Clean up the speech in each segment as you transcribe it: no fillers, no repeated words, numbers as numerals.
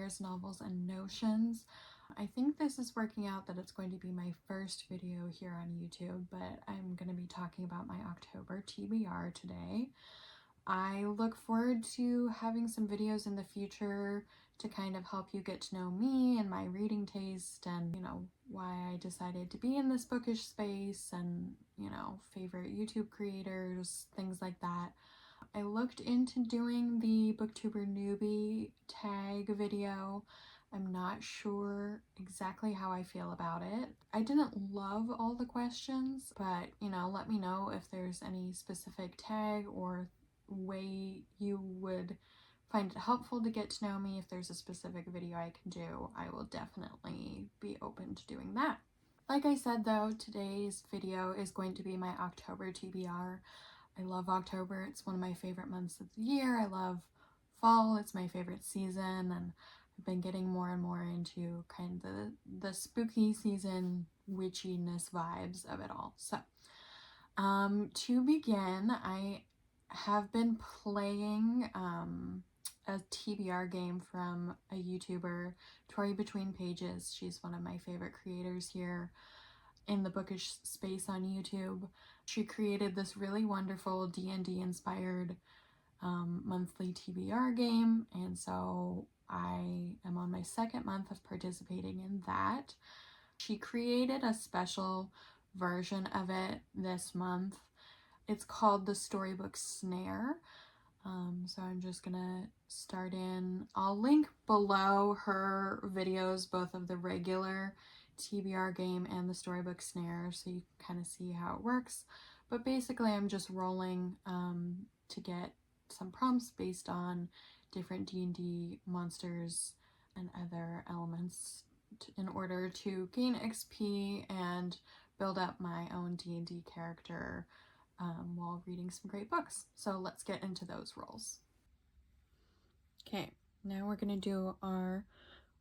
Queers, Novels, and Notions. I think this is working out that it's going to be my first video here on YouTube, but I'm going to be talking about my October TBR today. I look forward to having some videos in the future to kind of help you get to know me and my reading taste and, why I decided to be in this bookish space and, favorite YouTube creators, things like that. I looked into doing the booktuber newbie tag video. I'm not sure exactly how I feel about it. I didn't love all the questions, but, let me know if there's any specific tag or way you would find it helpful to get to know me. If there's a specific video I can do, I will definitely be open to doing that. Like I said though, today's video is going to be my October TBR. I love October. It's one of my favorite months of the year. I love fall. It's my favorite season, and I've been getting more and more into kind of the spooky season witchiness vibes of it all. So, to begin, I have been playing a TBR game from a YouTuber, Tori Between Pages. She's one of my favorite creators here in the bookish space on YouTube. She created this really wonderful D&D inspired monthly TBR game, and so I am on my second month of participating in that. She created a special version of it this month. It's called the Storybook Snare. So I'm just gonna start in. I'll link below her videos, both of the regular TBR game and the Storybook Snare, so you can kind of see how it works. But basically I'm just rolling to get some prompts based on different D&D monsters and other elements in order to gain XP and build up my own D&D character while reading some great books. So let's get into those rolls. Okay, now we're going to do our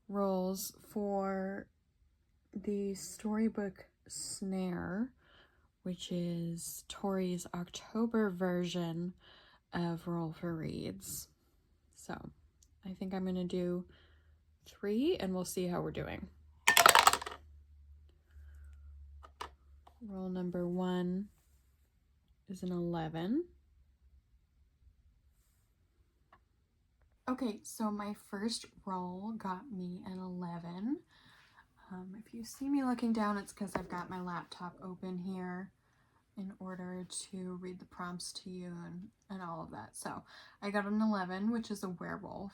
rolls for the Storybook Snare, which is Tori's October version of Roll for Reads. So I think I'm going to do 3 and we'll see how we're doing. Roll number 1 is an 11. Okay, so my first roll got me an 11. If you see me looking down, it's because I've got my laptop open here in order to read the prompts to you and all of that. So I got an 11, which is a werewolf.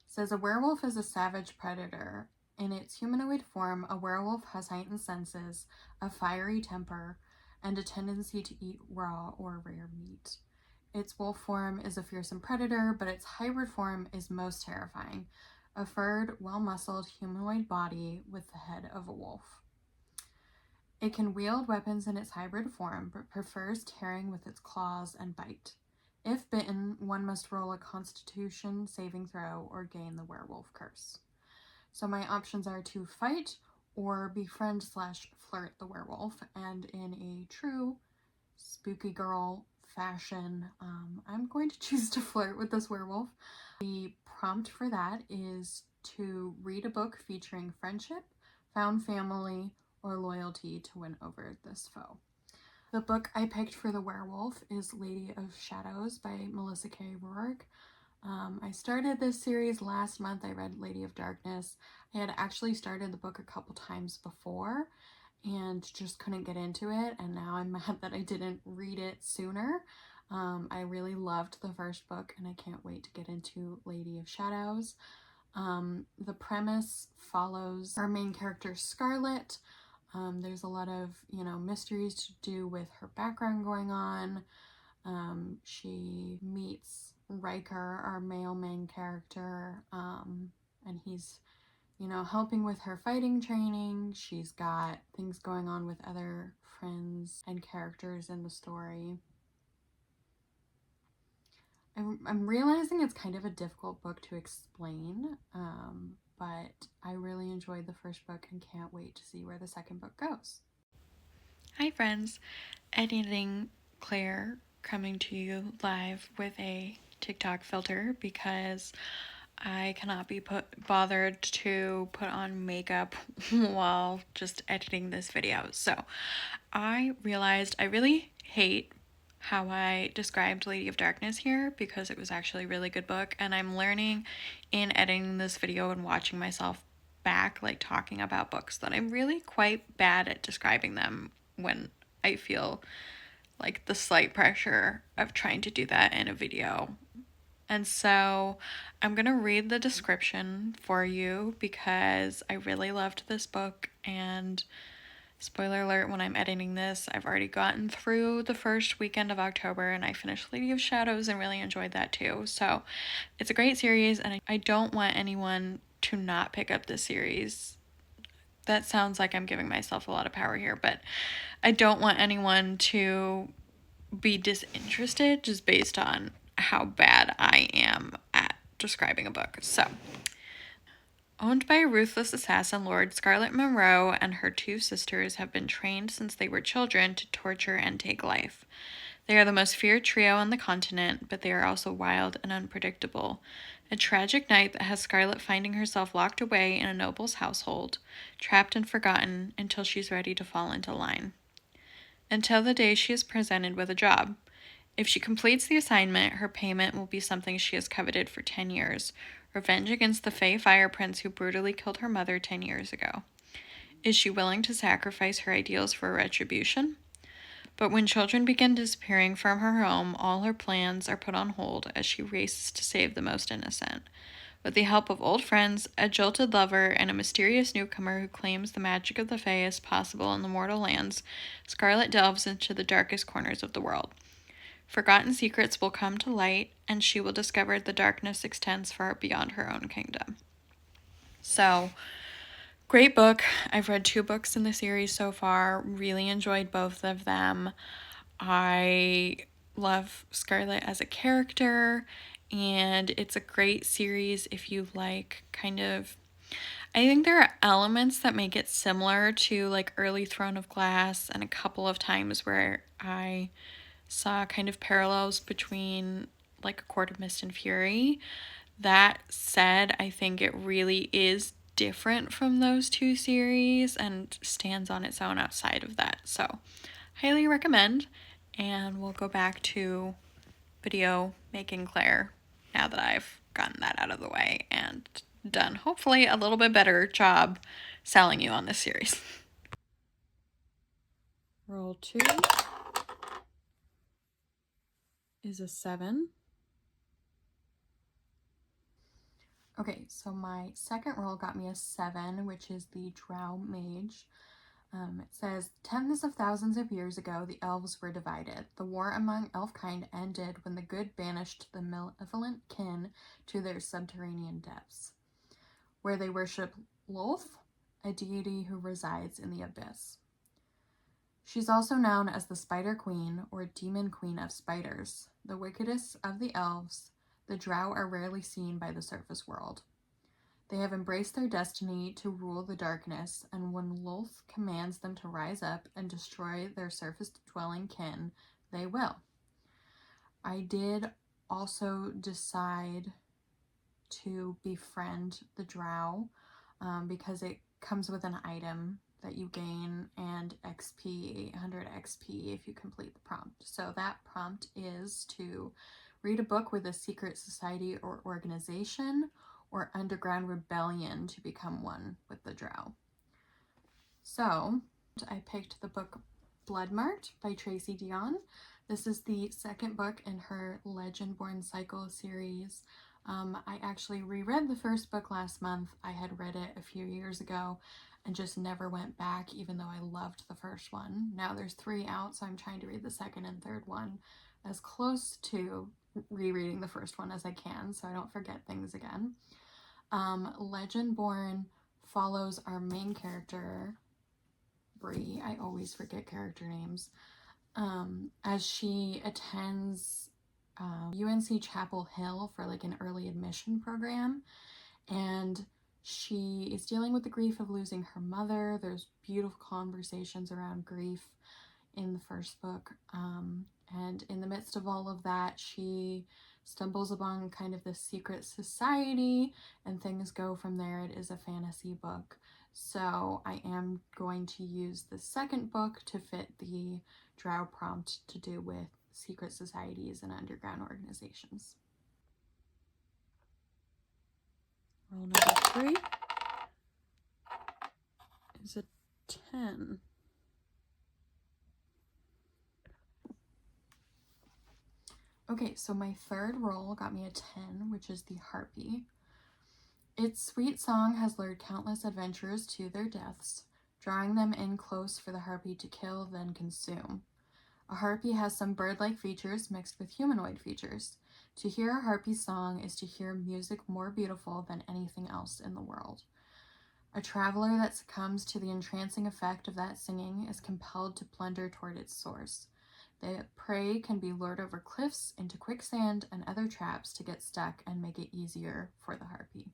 It says, a werewolf is a savage predator. In its humanoid form, a werewolf has heightened senses, a fiery temper, and a tendency to eat raw or rare meat. Its wolf form is a fearsome predator, but its hybrid form is most terrifying. A furred, well-muscled humanoid body with the head of a wolf. It can wield weapons in its hybrid form, but prefers tearing with its claws and bite. If bitten, one must roll a Constitution saving throw or gain the werewolf curse. So my options are to fight or befriend/flirt the werewolf, and in a true spooky girl fashion, I'm going to choose to flirt with this werewolf. The prompt for that is to read a book featuring friendship, found family, or loyalty to win over this foe. The book I picked for the werewolf is Lady of Shadows by Melissa K. Rourke. I started this series last month. I read Lady of Darkness. I had actually started the book a couple times before and just couldn't get into it, and now I'm mad that I didn't read it sooner. I really loved the first book and I can't wait to get into Lady of Shadows. The premise follows our main character Scarlet. There's a lot of, mysteries to do with her background going on. She meets Riker, our male main character, and he's, helping with her fighting training. She's got things going on with other friends and characters in the story. I'm realizing it's kind of a difficult book to explain, but I really enjoyed the first book and can't wait to see where the second book goes. Hi friends, Editing Claire coming to you live with a TikTok filter because I cannot be bothered to put on makeup while just editing this video. So I realized I really hate how I described Lady of Darkness here because it was actually a really good book, and I'm learning in editing this video and watching myself back, like talking about books, that I'm really quite bad at describing them when I feel like the slight pressure of trying to do that in a video. And so I'm going to read the description for you because I really loved this book, and spoiler alert, when I'm editing this, I've already gotten through the first weekend of October and I finished Lady of Shadows and really enjoyed that too. So it's a great series, and I don't want anyone to not pick up this series. That sounds like I'm giving myself a lot of power here, but I don't want anyone to be disinterested just based on how bad I am at describing a book. So, owned by a ruthless assassin lord, Scarlet Monroe and her two sisters have been trained since they were children to torture and take life. They are the most feared trio on the continent, but they are also wild and unpredictable. A tragic night that has Scarlet finding herself locked away in a noble's household, trapped and forgotten until she's ready to fall into line. Until the day she is presented with a job. If she completes the assignment, her payment will be something she has coveted for 10 years, revenge against the Fey Fire Prince who brutally killed her mother 10 years ago. Is she willing to sacrifice her ideals for retribution? But when children begin disappearing from her home, all her plans are put on hold as she races to save the most innocent. With the help of old friends, a jilted lover, and a mysterious newcomer who claims the magic of the Fae is possible in the mortal lands, Scarlet delves into the darkest corners of the world. Forgotten secrets will come to light, and she will discover the darkness extends far beyond her own kingdom. So, great book. I've read 2 books in the series so far. Really enjoyed both of them. I love Scarlet as a character, and it's a great series if you like kind of... I think there are elements that make it similar to like early Throne of Glass, and a couple of times where I saw kind of parallels between like A Court of Mist and Fury. That said, I think it really is different from those 2 series and stands on its own outside of that. So, highly recommend. And we'll go back to video making Claire now that I've gotten that out of the way and done hopefully a little bit better job selling you on this series. Roll 2 is a 7. Okay, so my second roll got me a 7, which is the Drow Mage. It says, tens of thousands of years ago, the elves were divided. The war among elfkind ended when the good banished the malevolent kin to their subterranean depths, where they worship Lolth, a deity who resides in the abyss. She's also known as the Spider Queen, or Demon Queen of Spiders. The wickedest of the elves, the Drow are rarely seen by the surface world. They have embraced their destiny to rule the darkness, and when Lolth commands them to rise up and destroy their surface-dwelling kin, they will. I did also decide to befriend the Drow because it comes with an item that you gain and XP, 800 XP if you complete the prompt. So that prompt is to read a book with a secret society or organization or underground rebellion to become one with the Drow. So I picked the book Bloodmarked by Tracy Deonn. This is the second book in her Legendborn Cycle series. I actually reread the first book last month. I had read it a few years ago and just never went back, even though I loved the first one. Now there's 3 out, so I'm trying to read the second and third one as close to rereading the first one as I can, so I don't forget things again. Legendborn follows our main character, Bree. I always forget character names. As she attends UNC Chapel Hill for like an early admission program, and she is dealing with the grief of losing her mother. There's beautiful conversations around grief in the first book, and in the midst of all of that, she stumbles upon kind of this secret society and things go from there. It is a fantasy book. So I am going to use the second book to fit the drow prompt to do with secret societies and underground organizations. Roll number 3 is a 10. Okay, so my third roll got me a 10, which is the Harpy. Its sweet song has lured countless adventurers to their deaths, drawing them in close for the harpy to kill, then consume. A harpy has some bird-like features mixed with humanoid features. To hear a harpy's song is to hear music more beautiful than anything else in the world. A traveler that succumbs to the entrancing effect of that singing is compelled to plunder toward its source. The prey can be lured over cliffs, into quicksand, and other traps to get stuck and make it easier for the harpy.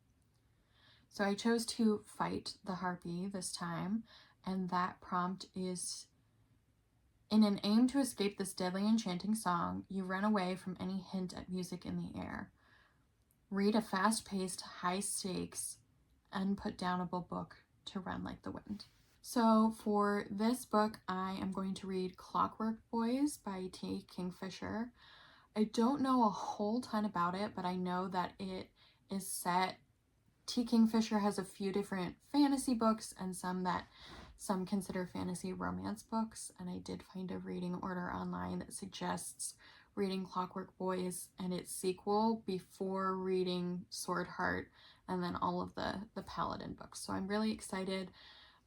So I chose to fight the harpy this time, and that prompt is, in an aim to escape this deadly enchanting song, you run away from any hint at music in the air. Read a fast-paced, high-stakes, unput-downable book to run like the wind. So for this book, I am going to read Clockwork Boys by T. Kingfisher. I don't know a whole ton about it, but I know that it is set. T. Kingfisher has a few different fantasy books and some consider fantasy romance books, and I did find a reading order online that suggests reading Clockwork Boys and its sequel before reading Swordheart and then all of the Paladin books. So I'm really excited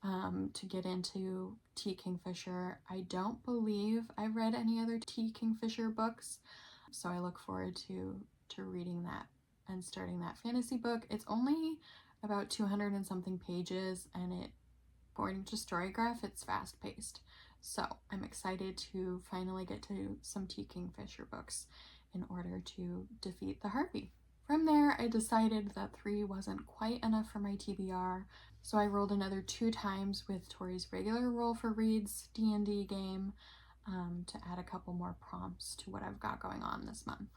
to get into T. Kingfisher. I don't believe I've read any other T. Kingfisher books, so I look forward to reading that and starting that fantasy book. It's only about 200 and something pages, and it, according to Storygraph, it's fast-paced. So I'm excited to finally get to some T. Kingfisher books in order to defeat the harpy. From there, I decided that 3 wasn't quite enough for my TBR, so I rolled another 2 times with Tori's regular Roll for Reads D&D game to add a couple more prompts to what I've got going on this month.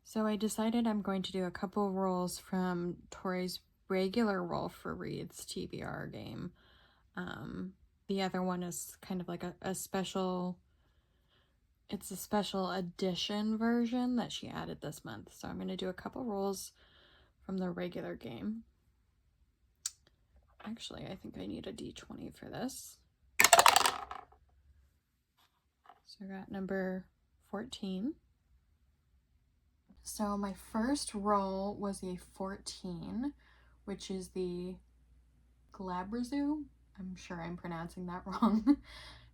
So I decided I'm going to do a couple rolls from Tori's regular Roll for Reads TBR game. The other one is kind of like a special, it's a special edition version that she added this month. So I'm going to do a couple rolls from the regular game. Actually, I think I need a d20 for this. So I got number 14. So my first roll was a 14, which is the Glabrezu. I'm sure I'm pronouncing that wrong. It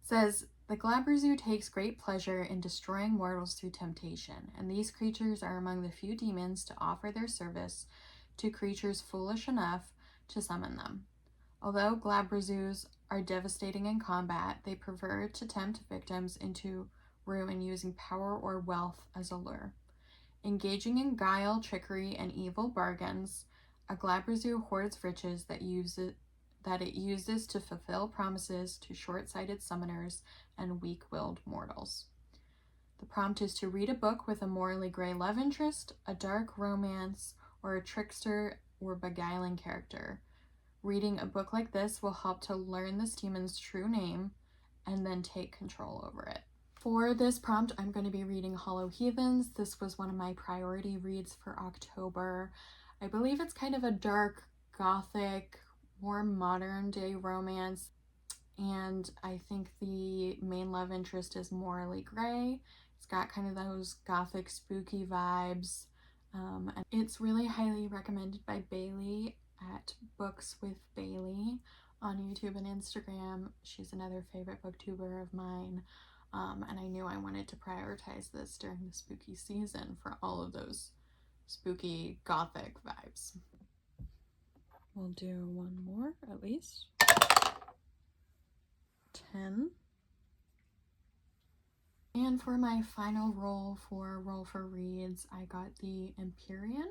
says, the Glabrezu takes great pleasure in destroying mortals through temptation, and these creatures are among the few demons to offer their service to creatures foolish enough to summon them. Although Glabrezus are devastating in combat, they prefer to tempt victims into ruin using power or wealth as a lure. Engaging in guile, trickery, and evil bargains, a Glabrezu hoards riches that it uses to fulfill promises to short-sighted summoners and weak-willed mortals. The prompt is to read a book with a morally gray love interest, a dark romance, or a trickster or beguiling character. Reading a book like this will help to learn this demon's true name and then take control over it. For this prompt, I'm going to be reading Hollow Heathens. This was one of my priority reads for October. I believe it's kind of a dark, gothic, more modern day romance, and I think the main love interest is morally gray. It's got kind of those gothic, spooky vibes, and it's really highly recommended by Bailey at Books with Bailey on YouTube and Instagram. She's another favorite booktuber of mine. And I knew I wanted to prioritize this during the spooky season for all of those spooky gothic vibes. We'll do one more at least. 10. And for my final roll for Reads, I got the Empyrean,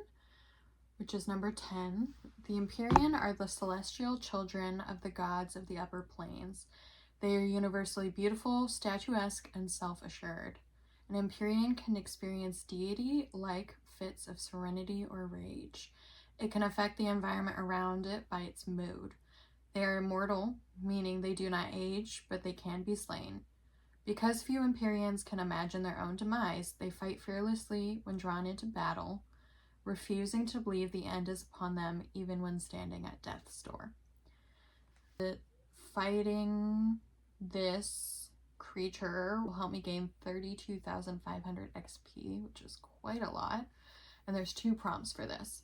which is number 10. The Empyrean are the celestial children of the gods of the upper planes. They are universally beautiful, statuesque, and self-assured. An Empyrean can experience deity-like fits of serenity or rage. It can affect the environment around it by its mood. They are immortal, meaning they do not age, but they can be slain. Because few Empyreans can imagine their own demise, they fight fearlessly when drawn into battle, refusing to believe the end is upon them even when standing at death's door. Fighting this creature will help me gain 32,500 XP, which is quite a lot. And there's 2 prompts for this.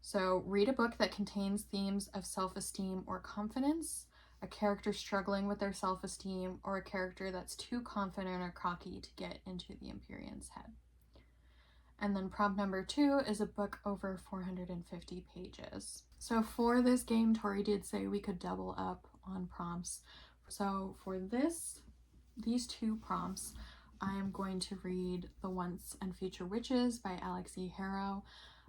So read a book that contains themes of self-esteem or confidence, a character struggling with their self-esteem, or a character that's too confident or cocky to get into the Empyrean's head. And then prompt number 2 is a book over 450 pages. So for this game, Tori did say we could double up on prompts. So for these 2 prompts, I'm going to read The Once and Future Witches by Alex E. Harrow.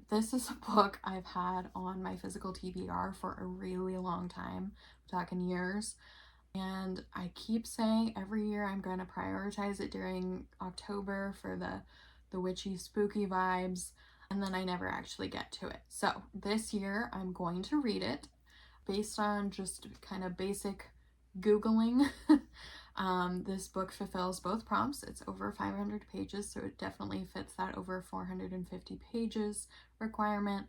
This is a book I've had on my physical TBR for a really long time, I'm talking years. And I keep saying every year I'm going to prioritize it during October for the witchy, spooky vibes, and then I never actually get to it. So this year I'm going to read it based on just kind of basic Googling. This book fulfills both prompts. It's over 500 pages, so it definitely fits that over 450 pages requirement.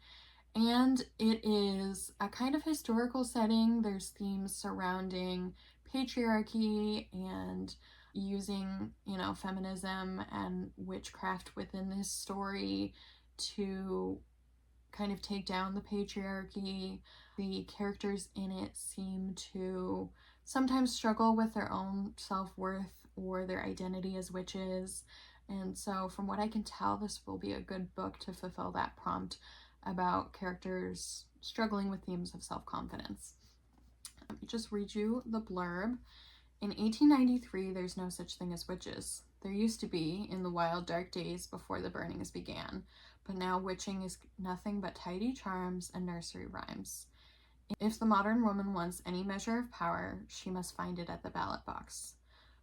And it is a kind of historical setting. There's themes surrounding patriarchy and using, feminism and witchcraft within this story to kind of take down the patriarchy. The characters in it seem to sometimes struggle with their own self-worth or their identity as witches. And so from what I can tell, this will be a good book to fulfill that prompt about characters struggling with themes of self-confidence. Let me just read you the blurb. In 1893, there's no such thing as witches. There used to be in the wild, dark days before the burnings began, but now witching is nothing but tidy charms and nursery rhymes. If the modern woman wants any measure of power, she must find it at the ballot box.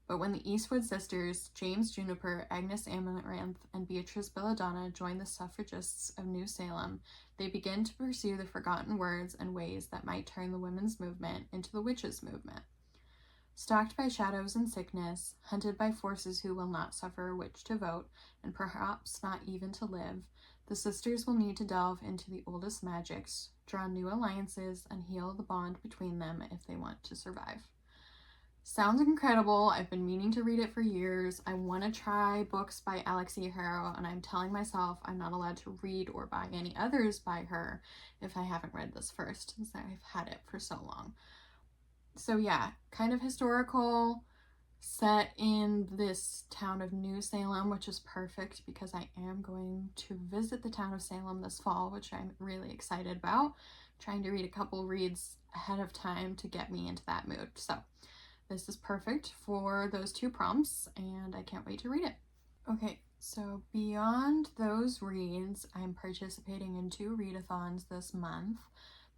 But when the Eastwood sisters, James Juniper, Agnes Amaranth, and Beatrice Belladonna join the suffragists of New Salem, they begin to pursue the forgotten words and ways that might turn the women's movement into the witches' movement. Stalked by shadows and sickness, hunted by forces who will not suffer a witch to vote, and perhaps not even to live, the sisters will need to delve into the oldest magics, draw new alliances, and heal the bond between them if they want to survive. Sounds incredible. I've been meaning to read it for years. I want to try books by Alex E. Harrow, and I'm telling myself I'm not allowed to read or buy any others by her if I haven't read this first, since I've had it for so long. So yeah, kind of historical, set in this town of New Salem, which is perfect because I am going to visit the town of Salem this fall, which I'm really excited about. Trying to read a couple reads ahead of time to get me into that mood. So this is perfect for those 2 prompts, and I can't wait to read it. Okay, so beyond those reads, I'm participating in 2 readathons this month.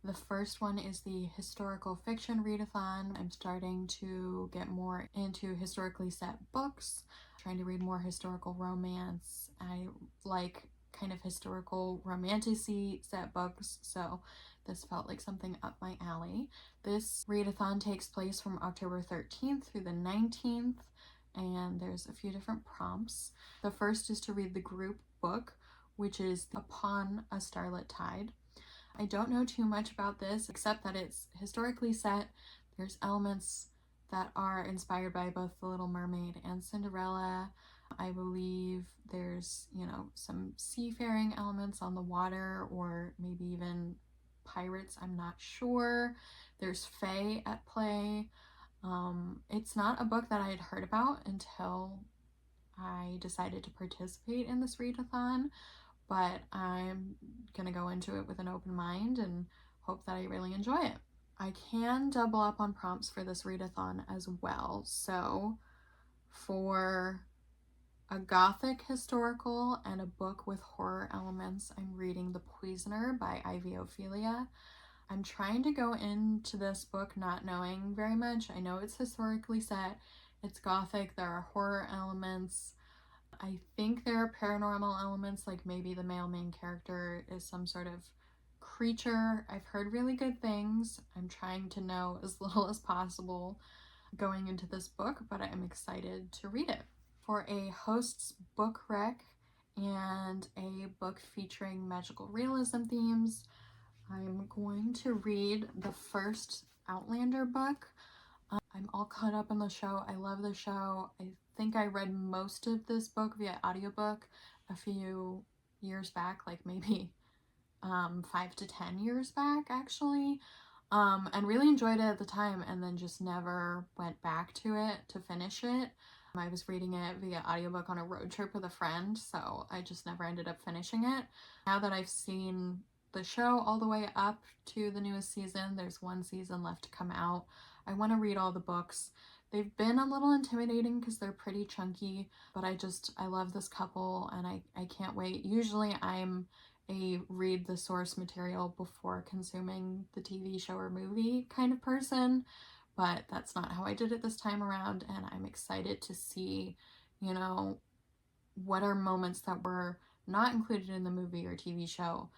The first one is the historical fiction readathon. I'm starting to get more into historically set books, trying to read more historical romance. I like kind of historical romantic-y set books, so this felt like something up my alley. This readathon takes place from October 13th through the 19th, and there's a few different prompts. The first is to read the group book, which is Upon a Starlit Tide. I don't know too much about this, except that it's historically set. There's elements that are inspired by both The Little Mermaid and Cinderella. I believe there's, some seafaring elements on the water, or maybe even pirates, I'm not sure. There's fae at play. It's not a book that I had heard about until I decided to participate in this readathon, but I'm gonna go into it with an open mind and hope that I really enjoy it. I can double up on prompts for this readathon as well. So for a gothic historical and a book with horror elements, I'm reading The Poisoner by Ivy Ophelia. I'm trying to go into this book not knowing very much. I know it's historically set, it's gothic, there are horror elements. I think there are paranormal elements, like maybe the male main character is some sort of creature. I've heard really good things. I'm trying to know as little as possible going into this book, but I'm excited to read it. For a host's book rec and a book featuring magical realism themes, I'm going to read the first Outlander book. I'm all caught up in the show. I love the show. I think I read most of this book via audiobook a few years back, like maybe 5 to 10 years back actually, and really enjoyed it at the time, and then just never went back to it to finish it. I was reading it via audiobook on a road trip with a friend, so I just never ended up finishing it. Now that I've seen the show all the way up to the newest season, there's one season left to come out, I want to read all the books. They've been a little intimidating because they're pretty chunky, but I love this couple, and I can't wait. Usually I'm a read the source material before consuming the TV show or movie kind of person, but that's not how I did it this time around, and I'm excited to see, you know, what are moments that were not included in the movie or TV show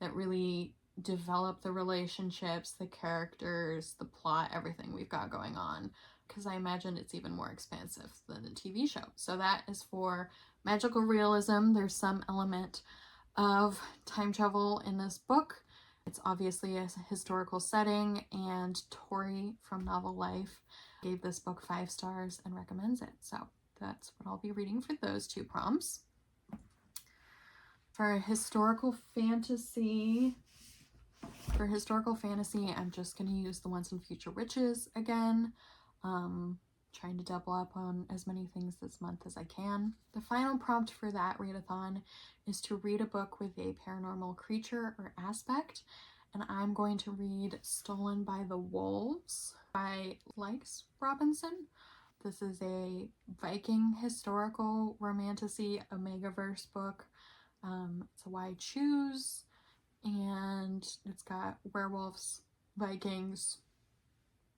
that really develop the relationships, the characters, the plot, everything we've got going on, because I imagine it's even more expansive than the TV show. So that is for magical realism. There's some element of time travel in this book. It's obviously a historical setting, and Tori from Novel Life gave this book 5 stars and recommends it. So that's what I'll be reading for those 2 prompts. For historical fantasy, I'm just going to use The Once and Future Witches again. Trying to double up on as many things this month as I can. The final prompt for that readathon is to read a book with a paranormal creature or aspect, and I'm going to read Stolen by the Wolves by Likes Robinson. This is a Viking historical romantasy Omegaverse book. It's a Why Choose, and it's got werewolves, Vikings,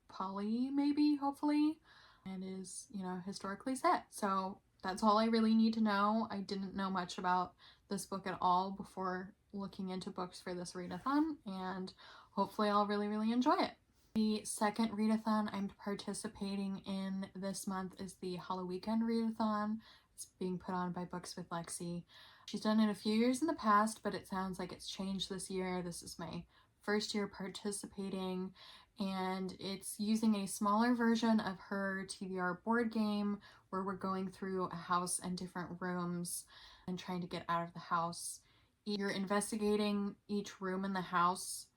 poly maybe, hopefully, and is, you know, historically set. So that's all I really need to know. I didn't know much about this book at all before looking into books for this readathon, and hopefully I'll really enjoy it. The second readathon I'm participating in this month is the Halloweekend readathon. It's being put on by Books with Lexi. She's done it a few years in the past, but it sounds like it's changed this year. This is my first year participating, and it's using a smaller version of her TBR board game where we're going through a house and different rooms and trying to get out of the house. You're investigating each room in the house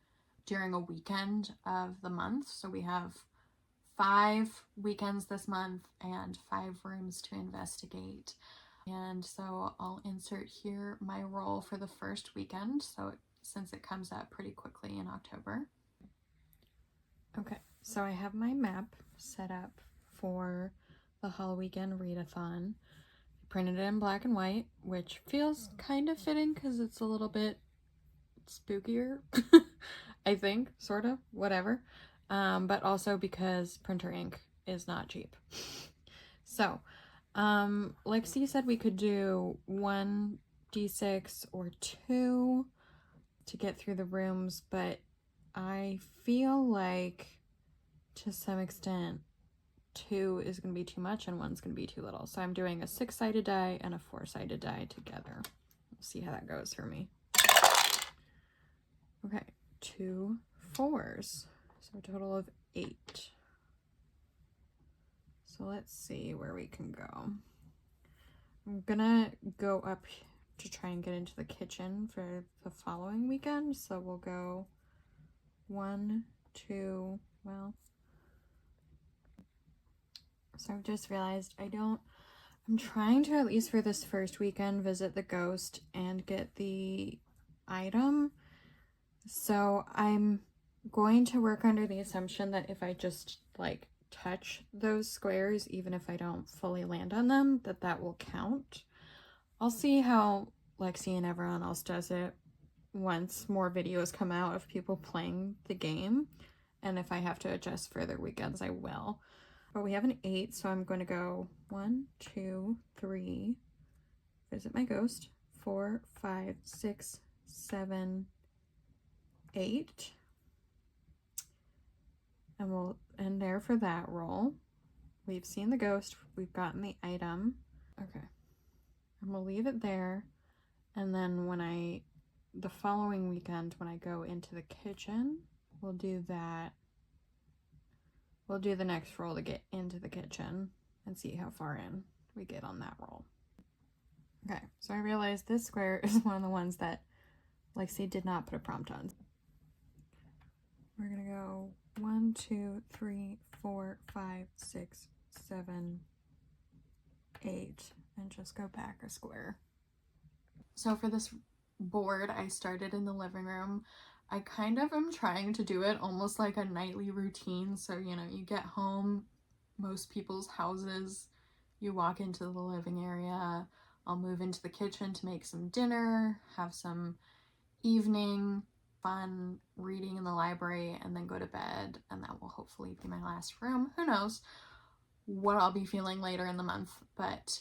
during a weekend of the month. So we have 5 weekends this month and 5 rooms to investigate. And so I'll insert here my role for the first weekend, so since it comes up pretty quickly in October. Okay, so I have my map set up for the Halloweekend readathon. I printed it in black and white, which feels kind of fitting because it's a little bit spookier, I think, sort of, whatever. But also because printer ink is not cheap. So, Lexi said we could do 1d6 or 2 to get through the rooms, but I feel like to some extent 2 is going to be too much and 1's going to be too little. So I'm doing a 6-sided die and a 4-sided die together. We'll see how that goes for me. Okay, 2 4s, so a total of 8. So let's see where we can go. I'm gonna go up to try and get into the kitchen for the following weekend. So we'll go 1, 2, well. So I've just realized I'm trying to, at least for this first weekend, visit the ghost and get the item. So I'm going to work under the assumption that if I just like touch those squares, even if I don't fully land on them, that will count. I'll see how Lexi and everyone else does it once more videos come out of people playing the game, and if I have to adjust further weekends, I will. But we have an 8, so I'm going to go 1, 2, 3, visit my ghost. 4, 5, 6, 7, 8. And we'll end there for that roll. We've seen the ghost, we've gotten the item. Okay. And we'll leave it there. And then the following weekend, when I go into the kitchen, we'll do that. We'll do the next roll to get into the kitchen and see how far in we get on that roll. Okay, so I realized this square is one of the ones that Lexi did not put a prompt on. We're gonna go 1, 2, 3, 4, 5, 6, 7, 8, and just go back a square. So for this board, I started in the living room. I kind of am trying to do it almost like a nightly routine. So, you know, you get home, most people's houses, you walk into the living area. I'll move into the kitchen to make some dinner, have some evening fun reading in the library, and then go to bed. And that will hopefully be my last room. Who knows what I'll be feeling later in the month, but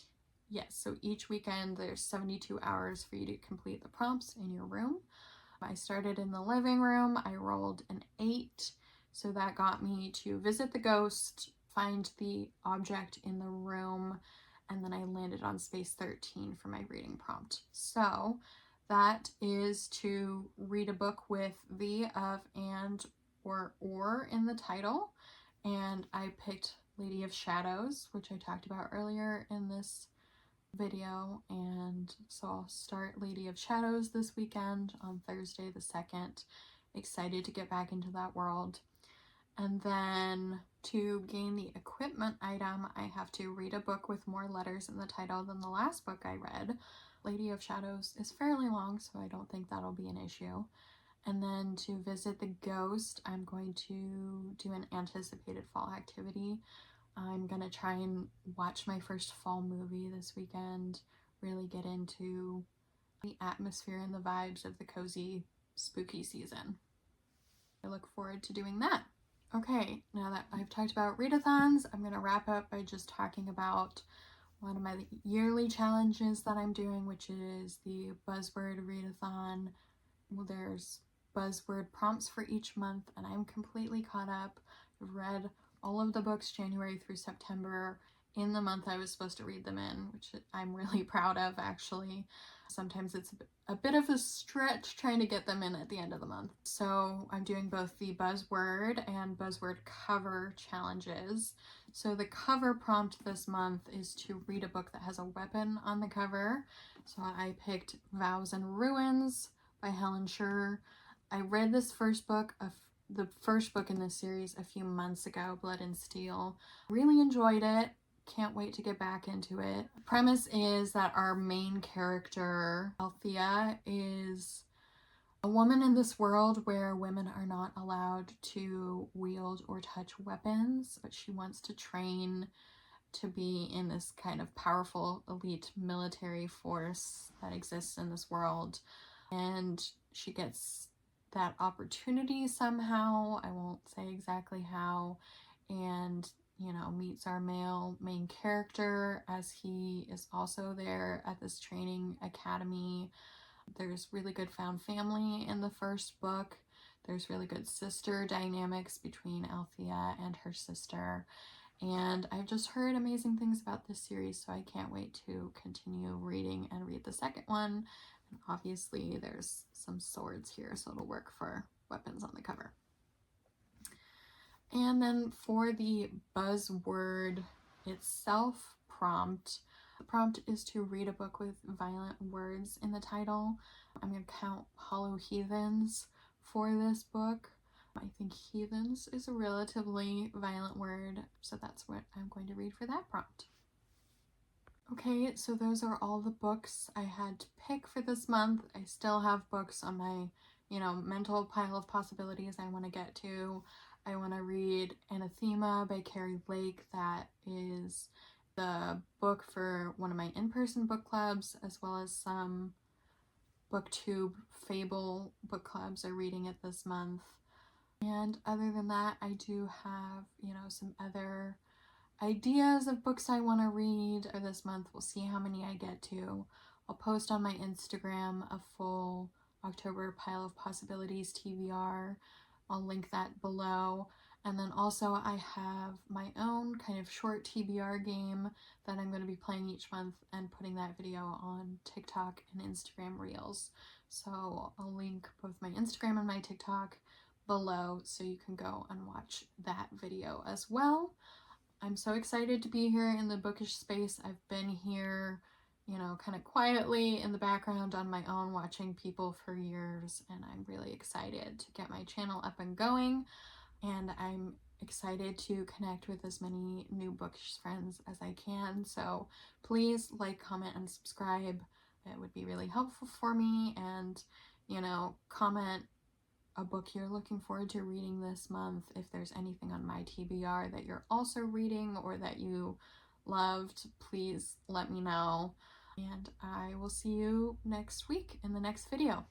yes, so each weekend there's 72 hours for you to complete the prompts in your room. I started in the living room. I rolled an 8, so that got me to visit the ghost, find the object in the room, and then I landed on space 13 for my reading prompt. So that is to read a book with the, of, and, or in the title, and I picked Lady of Shadows, which I talked about earlier in this video, and so I'll start Lady of Shadows this weekend on Thursday the 2nd. Excited to get back into that world. And then to gain the equipment item, I have to read a book with more letters in the title than the last book I read. Lady of Shadows is fairly long, so I don't think that'll be an issue. And then to visit the ghost, I'm going to do an anticipated fall activity. I'm gonna try and watch my first fall movie this weekend, really get into the atmosphere and the vibes of the cozy, spooky season. I look forward to doing that. Okay, now that I've talked about readathons, I'm gonna wrap up by just talking about one of my yearly challenges that I'm doing, which is the buzzword readathon. Well, there's buzzword prompts for each month, and I'm completely caught up. I've read all of the books January through September in the month I was supposed to read them in, which I'm really proud of, actually. Sometimes it's a bit of a stretch trying to get them in at the end of the month. So I'm doing both the buzzword and buzzword cover challenges. So the cover prompt this month is to read a book that has a weapon on the cover. So I picked Vows and Ruins by Helen Scher. I read this the first book in this series a few months ago, Blood and Steel. Really enjoyed it. Can't wait to get back into it. The premise is that our main character, Althea, is a woman in this world where women are not allowed to wield or touch weapons, but she wants to train to be in this kind of powerful elite military force that exists in this world. And she gets that opportunity somehow. I won't say exactly how. And, you know, meets our male main character as he is also there at this training academy. There's really good found family in the first book. There's really good sister dynamics between Althea and her sister. And I've just heard amazing things about this series, so I can't wait to continue reading and read the second one. And obviously there's some swords here, so it'll work for weapons on the cover. And then for the buzzword itself prompt, the prompt is to read a book with violent words in the title. I'm going to count Hollow Heathens for this book. I think heathens is a relatively violent word, so that's what I'm going to read for that prompt. Okay, so those are all the books I had to pick for this month. I still have books on my, mental pile of possibilities I want to get to. I want to read Anathema by Carrie Lake. That is the book for one of my in-person book clubs, as well as some booktube fable book clubs are reading it this month. And other than that, I do have, some other ideas of books I want to read this month. We'll see how many I get to. I'll post on my Instagram a full October Pile of Possibilities TBR. I'll link that below. And then also I have my own kind of short TBR game that I'm going to be playing each month and putting that video on TikTok and Instagram Reels. So I'll link both my Instagram and my TikTok below so you can go and watch that video as well. I'm so excited to be here in the bookish space. I've been here, you know, kind of quietly in the background on my own watching people for years, and I'm really excited to get my channel up and going, and I'm excited to connect with as many new bookish friends as I can. So please like, comment, and subscribe. It would be really helpful for me, and, you know, comment a book you're looking forward to reading this month. If there's anything on my TBR that you're also reading or that you loved, please let me know. And I will see you next week in the next video.